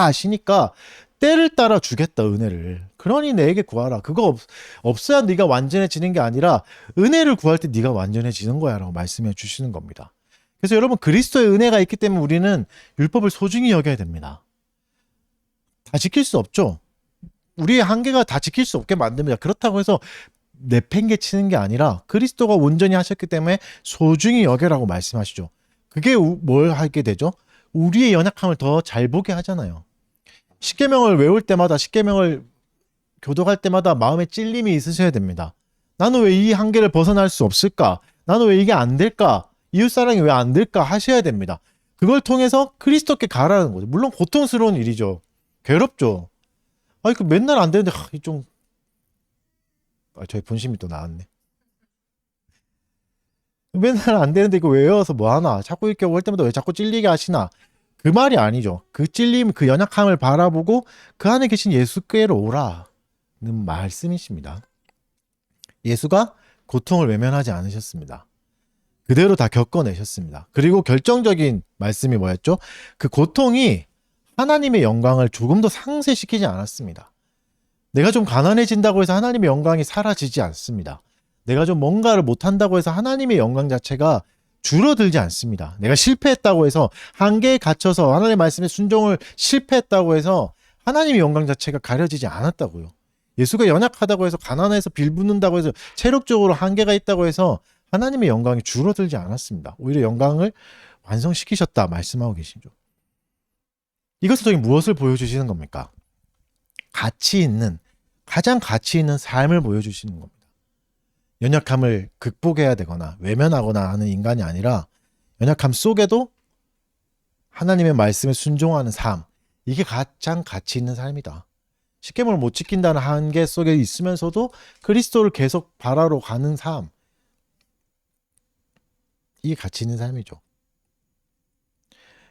아시니까 때를 따라 주겠다, 은혜를. 그러니 내게 구하라. 그거 없어야 네가 완전해지는 게 아니라 은혜를 구할 때 네가 완전해지는 거야 라고 말씀해 주시는 겁니다. 그래서 여러분, 그리스도의 은혜가 있기 때문에 우리는 율법을 소중히 여겨야 됩니다. 다 지킬 수 없죠. 우리의 한계가 다 지킬 수 없게 만듭니다. 그렇다고 해서 내팽개치는 게 아니라 그리스도가 온전히 하셨기 때문에 소중히 여겨라고 말씀하시죠. 그게 뭘 하게 되죠? 우리의 연약함을 더 잘 보게 하잖아요. 십계명을 외울 때마다, 십계명을 교독할 때마다 마음에 찔림이 있으셔야 됩니다. 나는 왜 이 한계를 벗어날 수 없을까? 나는 왜 이게 안 될까? 이웃사랑이 왜 안 될까? 하셔야 됩니다. 그걸 통해서 그리스도께 가라는 거죠. 물론 고통스러운 일이죠. 괴롭죠. 아니, 그 맨날 안 되는데, 좀, 저희 본심이 또 나왔네. 맨날 안 되는데 이거 외워서 뭐 하나? 자꾸 이렇게 올 때마다 왜 자꾸 찔리게 하시나? 그 말이 아니죠. 그 찔림, 그 연약함을 바라보고 그 안에 계신 예수께로 오라는 말씀이십니다. 예수가 고통을 외면하지 않으셨습니다. 그대로 다 겪어내셨습니다. 그리고 결정적인 말씀이 뭐였죠? 그 고통이 하나님의 영광을 조금 더 상쇄시키지 않았습니다. 내가 좀 가난해진다고 해서 하나님의 영광이 사라지지 않습니다. 내가 좀 뭔가를 못한다고 해서 하나님의 영광 자체가 줄어들지 않습니다. 내가 실패했다고 해서, 한계에 갇혀서 하나님의 말씀에 순종을 실패했다고 해서 하나님의 영광 자체가 가려지지 않았다고요. 예수가 연약하다고 해서, 가난해서 빌붙는다고 해서, 체력적으로 한계가 있다고 해서 하나님의 영광이 줄어들지 않았습니다. 오히려 영광을 완성시키셨다 말씀하고 계시죠. 이것은 저희 무엇을 보여주시는 겁니까? 가장 가치 있는 삶을 보여주시는 겁니다. 연약함을 극복해야 되거나 외면하거나 하는 인간이 아니라 연약함 속에도 하나님의 말씀에 순종하는 삶, 이게 가장 가치 있는 삶이다. 십계명을 못 지킨다는 한계 속에 있으면서도 그리스도를 계속 바라러 가는 삶, 이게 가치 있는 삶이죠.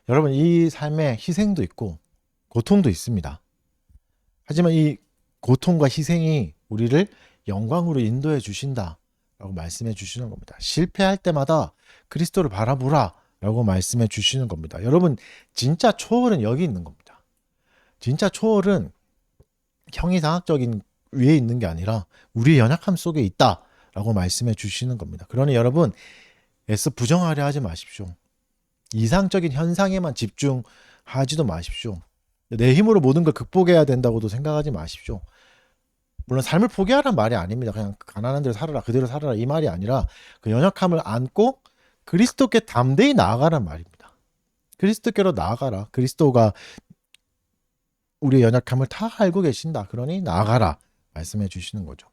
여러분, 이 삶에 희생도 있고 고통도 있습니다. 하지만 이 고통과 희생이 우리를 영광으로 인도해 주신다 라고 말씀해 주시는 겁니다. 실패할 때마다 그리스도를 바라보라 라고 말씀해 주시는 겁니다. 여러분, 진짜 초월은 여기 있는 겁니다. 진짜 초월은 형이상학적인 위에 있는 게 아니라 우리의 연약함 속에 있다 라고 말씀해 주시는 겁니다. 그러니 여러분, 애써 부정하려 하지 마십시오. 이상적인 현상에만 집중하지도 마십시오. 내 힘으로 모든 걸 극복해야 된다고도 생각하지 마십시오. 물론 삶을 포기하라는 말이 아닙니다. 그냥 가난한 대로 살아라, 그대로 살아라, 이 말이 아니라 그 연약함을 안고 그리스도께 담대히 나아가란 말입니다. 그리스도께로 나아가라. 그리스도가 우리의 연약함을 다 알고 계신다. 그러니 나아가라 말씀해 주시는 거죠.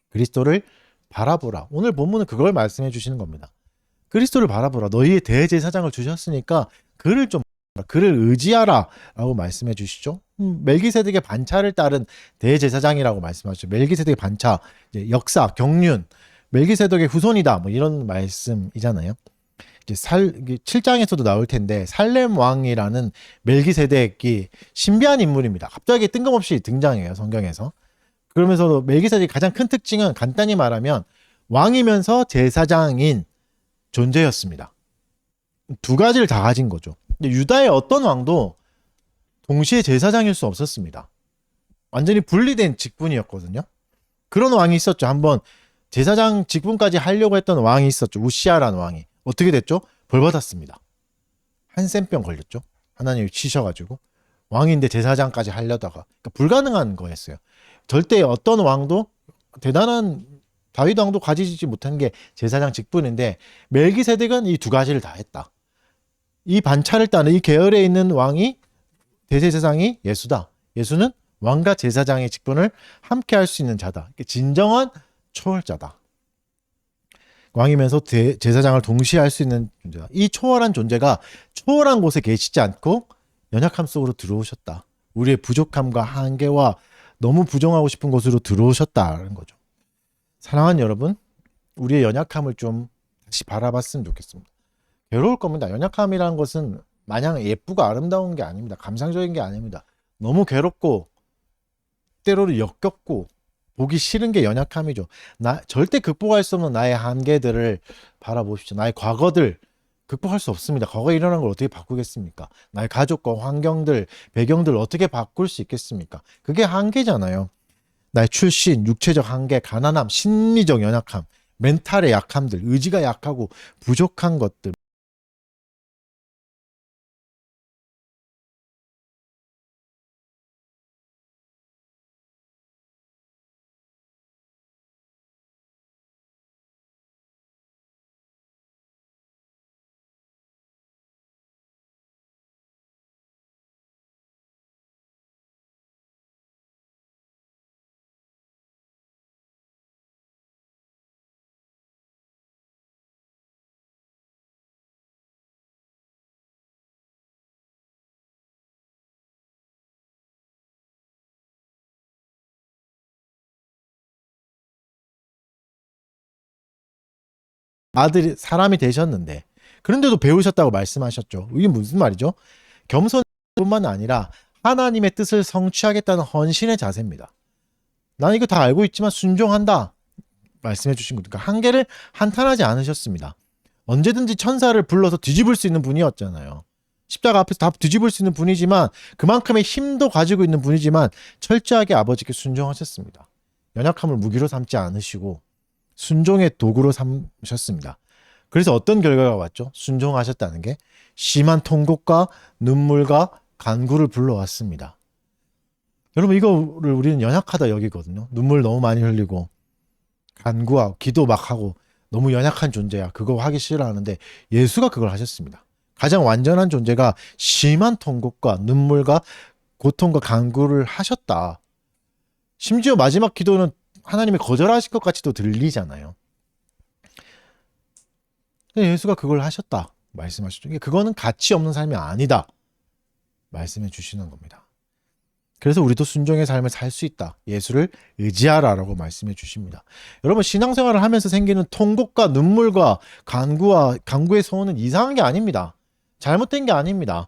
그리스도를 바라보라. 오늘 본문은 그걸 말씀해 주시는 겁니다. 그리스도를 바라보라. 너희의 대제사장을 주셨으니까 그를 의지하라 라고 말씀해 주시죠. 멜기세덱의 반차를 따른 대제사장이라고 말씀하시죠. 멜기세덱의 반차, 이제 역사, 경륜, 멜기세덱의 후손이다, 뭐 이런 말씀이잖아요. 이제 7장에서도 나올 텐데, 살렘 왕이라는 멜기세덱이 신비한 인물입니다. 갑자기 뜬금없이 등장해요, 성경에서. 그러면서 멜기세덱의 가장 큰 특징은 간단히 말하면 왕이면서 제사장인 존재였습니다. 두 가지를 다 가진 거죠. 유다의 어떤 왕도 동시에 제사장일 수 없었습니다. 완전히 분리된 직분이었거든요. 그런 왕이 있었죠. 한번 제사장 직분까지 하려고 했던 왕이 있었죠. 우시아라는 왕이. 어떻게 됐죠? 벌 받았습니다. 한센병 걸렸죠. 하나님이 치셔가지고. 왕인데 제사장까지 하려다가. 그러니까 불가능한 거였어요. 절대 어떤 왕도, 대단한 다윗 왕도 가지지 못한 게 제사장 직분인데, 멜기세덱은 이 두 가지를 다 했다. 이 반차를 따는 이 계열에 있는 왕이, 대제사장이 예수다. 예수는 왕과 제사장의 직분을 함께 할 수 있는 자다. 진정한 초월자다. 왕이면서 제사장을 동시에 할 수 있는 존재다. 이 초월한 존재가 초월한 곳에 계시지 않고 연약함 속으로 들어오셨다. 우리의 부족함과 한계와 너무 부정하고 싶은 곳으로 들어오셨다는 거죠. 사랑하는 여러분, 우리의 연약함을 좀 다시 바라봤으면 좋겠습니다. 괴로울 겁니다. 연약함이라는 것은 마냥 예쁘고 아름다운 게 아닙니다. 감상적인 게 아닙니다. 너무 괴롭고 때로는 역겹고 보기 싫은 게 연약함이죠. 절대 극복할 수 없는 나의 한계들을 바라보십시오. 나의 과거들, 극복할 수 없습니다. 과거에 일어난 걸 어떻게 바꾸겠습니까? 나의 가족과 환경들, 배경들 어떻게 바꿀 수 있겠습니까? 그게 한계잖아요. 나의 출신, 육체적 한계, 가난함, 심리적 연약함, 멘탈의 약함들, 의지가 약하고 부족한 것들. 아들이 사람이 되셨는데 그런데도 배우셨다고 말씀하셨죠. 이게 무슨 말이죠? 겸손뿐만 아니라 하나님의 뜻을 성취하겠다는 헌신의 자세입니다. 난 이거 다 알고 있지만 순종한다 말씀해 주신 거니까 한계를 한탄하지 않으셨습니다. 언제든지 천사를 불러서 뒤집을 수 있는 분이었잖아요. 십자가 앞에서 다 뒤집을 수 있는 분이지만 그만큼의 힘도 가지고 있는 분이지만 철저하게 아버지께 순종하셨습니다. 연약함을 무기로 삼지 않으시고 순종의 도구로 삼으셨습니다. 그래서 어떤 결과가 왔죠? 순종하셨다는 게 심한 통곡과 눈물과 간구를 불러왔습니다. 여러분 이거를 우리는 연약하다 여기거든요. 눈물 너무 많이 흘리고 간구하고 기도 막 하고 너무 연약한 존재야. 그거 하기 싫어하는데 예수가 그걸 하셨습니다. 가장 완전한 존재가 심한 통곡과 눈물과 고통과 간구를 하셨다. 심지어 마지막 기도는 하나님이 거절하실 것 같이도 들리잖아요. 예수가 그걸 하셨다 말씀하시죠. 그거는 가치 없는 삶이 아니다 말씀해 주시는 겁니다. 그래서 우리도 순종의 삶을 살 수 있다. 예수를 의지하라라고 말씀해 주십니다. 여러분 신앙생활을 하면서 생기는 통곡과 눈물과 간구의 소원은 이상한 게 아닙니다. 잘못된 게 아닙니다.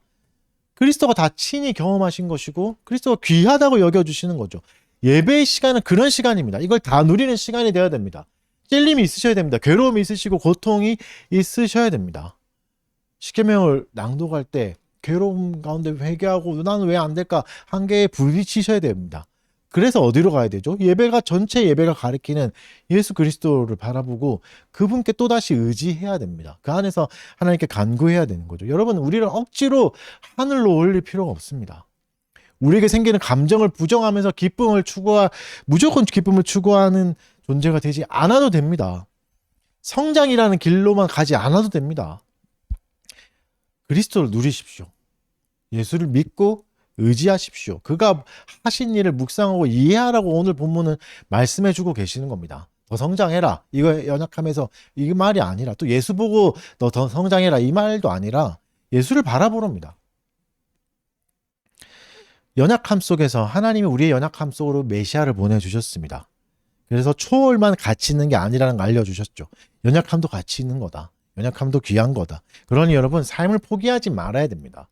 그리스도가 다 친히 경험하신 것이고 그리스도가 귀하다고 여겨주시는 거죠. 예배의 시간은 그런 시간입니다. 이걸 다 누리는 시간이 되어야 됩니다. 찔림이 있으셔야 됩니다. 괴로움이 있으시고 고통이 있으셔야 됩니다. 십계명을 낭독할 때 괴로움 가운데 회개하고 나는 왜 안 될까 한계에 부딪히셔야 됩니다. 그래서 어디로 가야 되죠? 전체 예배가 가리키는 예수 그리스도를 바라보고 그분께 또다시 의지해야 됩니다. 그 안에서 하나님께 간구해야 되는 거죠. 여러분 우리를 억지로 하늘로 올릴 필요가 없습니다. 우리에게 생기는 감정을 부정하면서 무조건 기쁨을 추구하는 존재가 되지 않아도 됩니다. 성장이라는 길로만 가지 않아도 됩니다. 그리스도를 누리십시오. 예수를 믿고 의지하십시오. 그가 하신 일을 묵상하고 이해하라고 오늘 본문은 말씀해주고 계시는 겁니다. 더 성장해라. 이거 연약하면서 이 말이 아니라 또 예수 보고 너 더 성장해라. 이 말도 아니라 예수를 바라보랍니다. 연약함 속에서 하나님이 우리의 연약함 속으로 메시아를 보내주셨습니다. 그래서 초월만 가치 있는 게 아니라는 걸 알려주셨죠. 연약함도 가치 있는 거다. 연약함도 귀한 거다. 그러니 여러분 삶을 포기하지 말아야 됩니다.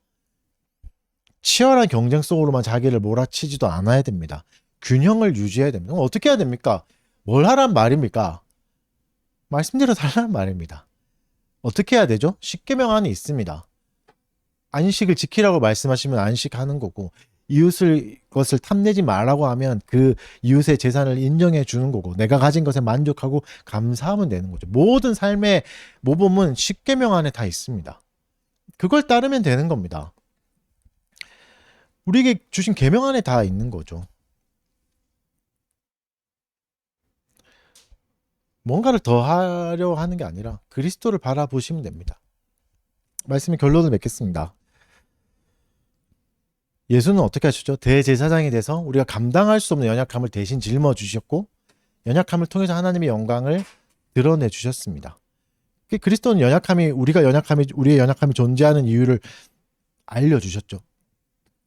치열한 경쟁 속으로만 자기를 몰아치지도 않아야 됩니다. 균형을 유지해야 됩니다. 그럼 어떻게 해야 됩니까? 뭘 하란 말입니까? 말씀대로 살라는 말입니다. 어떻게 해야 되죠? 십계명 안에 있습니다. 안식을 지키라고 말씀하시면 안식하는 거고 것을 탐내지 말라고 하면 그 이웃의 재산을 인정해 주는 거고 내가 가진 것에 만족하고 감사하면 되는 거죠. 모든 삶의 모범은 십계명 안에 다 있습니다. 그걸 따르면 되는 겁니다. 우리에게 주신 계명 안에 다 있는 거죠. 뭔가를 더 하려 하는 게 아니라 그리스도를 바라보시면 됩니다. 말씀의 결론을 맺겠습니다. 예수는 어떻게 하셨죠? 대제사장이 돼서 우리가 감당할 수 없는 연약함을 대신 짊어주셨고 연약함을 통해서 하나님의 영광을 드러내 주셨습니다. 그리스도는 우리의 연약함이 존재하는 이유를 알려주셨죠.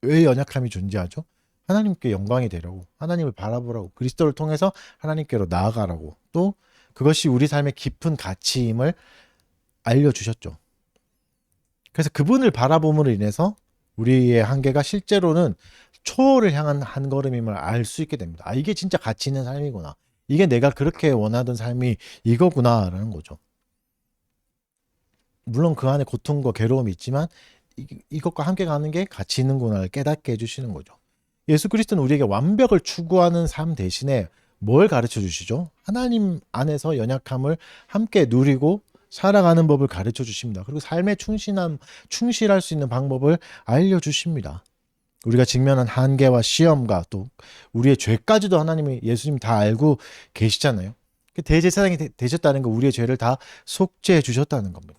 왜 연약함이 존재하죠? 하나님께 영광이 되라고, 하나님을 바라보라고, 그리스도를 통해서 하나님께로 나아가라고, 또 그것이 우리 삶의 깊은 가치임을 알려주셨죠. 그래서 그분을 바라봄으로 인해서 우리의 한계가 실제로는 초월을 향한 한 걸음임을 알 수 있게 됩니다. 아, 이게 진짜 가치 있는 삶이구나. 이게 내가 그렇게 원하던 삶이 이거구나라는 거죠. 물론 그 안에 고통과 괴로움이 있지만 이것과 함께 가는 게 가치 있는 구나를 깨닫게 해주시는 거죠. 예수 그리스도는 우리에게 완벽을 추구하는 삶 대신에 뭘 가르쳐 주시죠? 하나님 안에서 연약함을 함께 누리고 살아가는 법을 가르쳐 주십니다. 그리고 삶에 충실할 수 있는 방법을 알려주십니다. 우리가 직면한 한계와 시험과 또 우리의 죄까지도 하나님이 예수님 다 알고 계시잖아요. 대제사장이 되셨다는 거 우리의 죄를 다 속죄해 주셨다는 겁니다.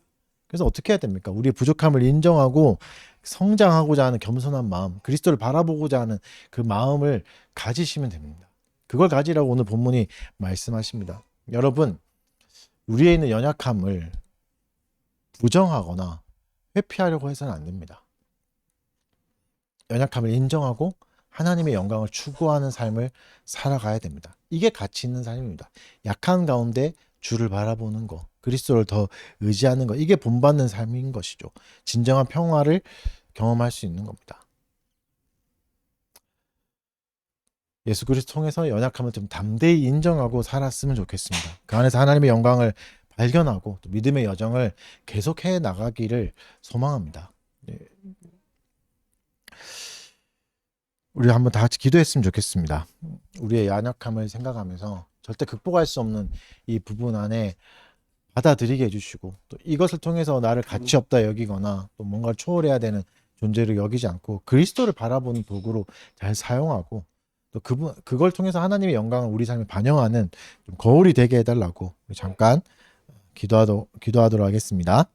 그래서 어떻게 해야 됩니까? 우리의 부족함을 인정하고 성장하고자 하는 겸손한 마음, 그리스도를 바라보고자 하는 그 마음을 가지시면 됩니다. 그걸 가지라고 오늘 본문이 말씀하십니다. 여러분, 우리에 있는 연약함을 부정하거나 회피하려고 해서는 안 됩니다. 연약함을 인정하고 하나님의 영광을 추구하는 삶을 살아가야 됩니다. 이게 가치 있는 삶입니다. 약한 가운데 주를 바라보는 것, 그리스도를 더 의지하는 것, 이게 본받는 삶인 것이죠. 진정한 평화를 경험할 수 있는 겁니다. 예수 그리스도 통해서 연약함을 좀 담대히 인정하고 살았으면 좋겠습니다. 그 안에서 하나님의 영광을 발견하고 또 믿음의 여정을 계속해 나가기를 소망합니다. 우리 한번 다 같이 기도했으면 좋겠습니다. 우리의 연약함을 생각하면서 절대 극복할 수 없는 이 부분 안에 받아들이게 해주시고 또 이것을 통해서 나를 가치 없다 여기거나 또 뭔가를 초월해야 되는 존재로 여기지 않고 그리스도를 바라보는 도구로 잘 사용하고 또 그걸 통해서 하나님의 영광을 우리 삶에 반영하는 좀 거울이 되게 해달라고 잠깐 기도하도록 하겠습니다.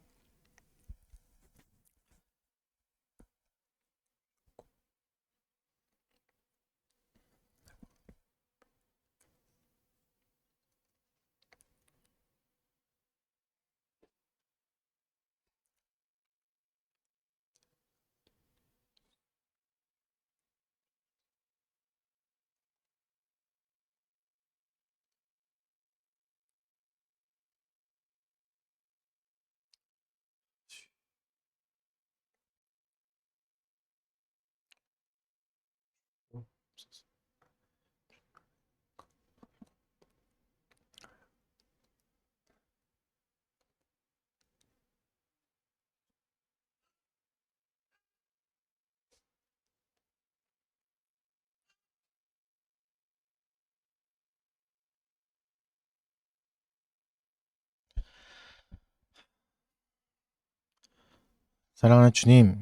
사랑하는 주님,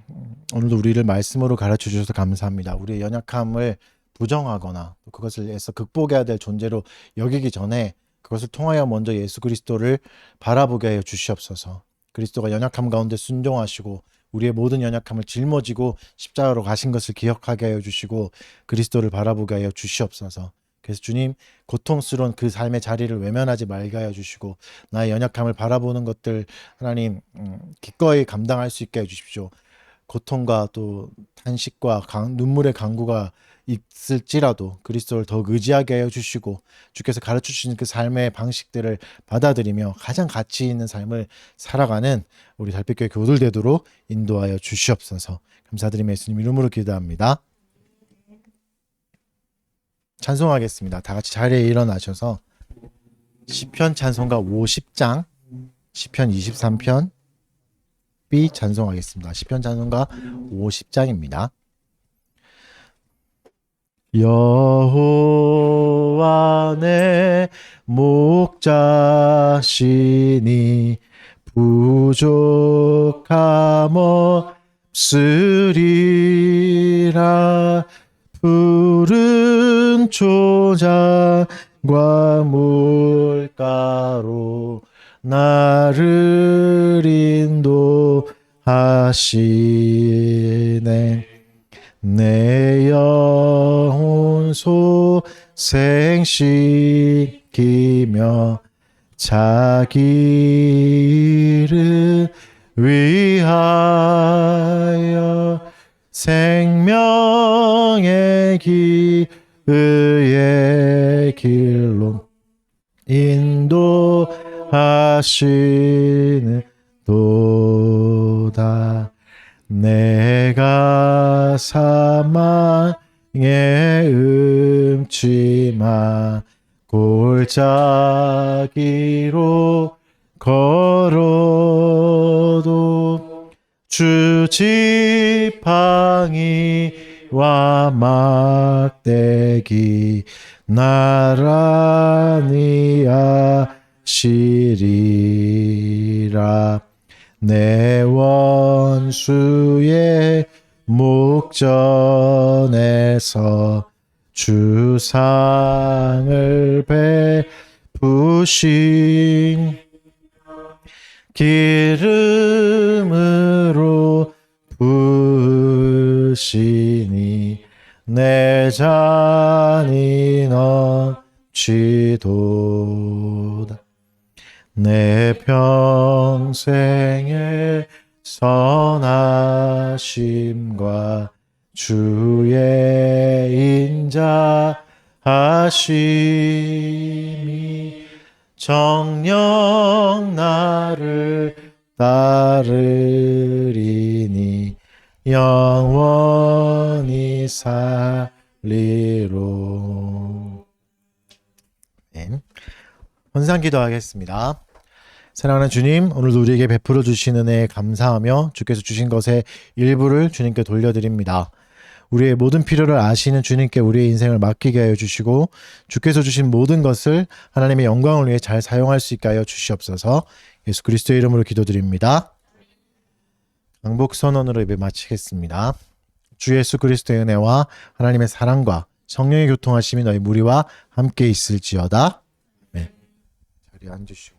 오늘도 우리를 말씀으로 가르쳐 주셔서 감사합니다. 우리의 연약함을 부정하거나 또 그것을 애써 극복해야 될 존재로 여기기 전에 그것을 통하여 먼저 예수 그리스도를 바라보게 하여 주시옵소서. 그리스도가 연약함 가운데 순종하시고 우리의 모든 연약함을 짊어지고 십자가로 가신 것을 기억하게 하여 주시고 그리스도를 바라보게 하여 주시옵소서. 그래서 주님, 고통스러운 그 삶의 자리를 외면하지 말게 하여 주시고 나의 연약함을 바라보는 것들 하나님 기꺼이 감당할 수 있게 해주십시오. 고통과 또 탄식과 눈물의 강구가 있을지라도 그리스도를 더 의지하게 하여 주시고 주께서 가르쳐 주신 그 삶의 방식들을 받아들이며 가장 가치 있는 삶을 살아가는 우리 달빛교회 교우들 되도록 인도하여 주시옵소서. 감사드리며 예수님 이름으로 기도합니다. 찬송하겠습니다. 다 같이 자리에 일어나셔서 시편 찬송가 50장, 시편 23편 B 찬송하겠습니다. 시편 찬송가 50장입니다. 여호와 내 목자시니 부족함 없으리라. 푸른 초장과 물가로 나를 인도하시네. 내 영혼 소생시키며 자기 이름 위하여 생명의 의의 길로 인도하시는 도다. 내가 사망의 음침한 골짜기로 걸어도 주 지팡이와 막대기 나란히 하시리라. 내 원수의 목전에서 주상을 베푸신 기름으로 부으시니 내 잔이 넘치도다. 내 평생의 선하심과 주의 인자하심이 정녕 나를 따르리니 영원히 살리로. 네. 헌상 기도하겠습니다. 사랑하는 주님, 오늘도 우리에게 베풀어 주신 은혜에 감사하며 주께서 주신 것의 일부를 주님께 돌려드립니다. 우리의 모든 필요를 아시는 주님께 우리의 인생을 맡기게 하여 주시고 주께서 주신 모든 것을 하나님의 영광을 위해 잘 사용할 수 있게 하여 주시옵소서. 예수 그리스도의 이름으로 기도드립니다. 강복 선언으로 예배 마치겠습니다. 주 예수 그리스도의 은혜와 하나님의 사랑과 성령의 교통하심이 너희 무리와 함께 있을지어다. 네. 자리에 앉으시고.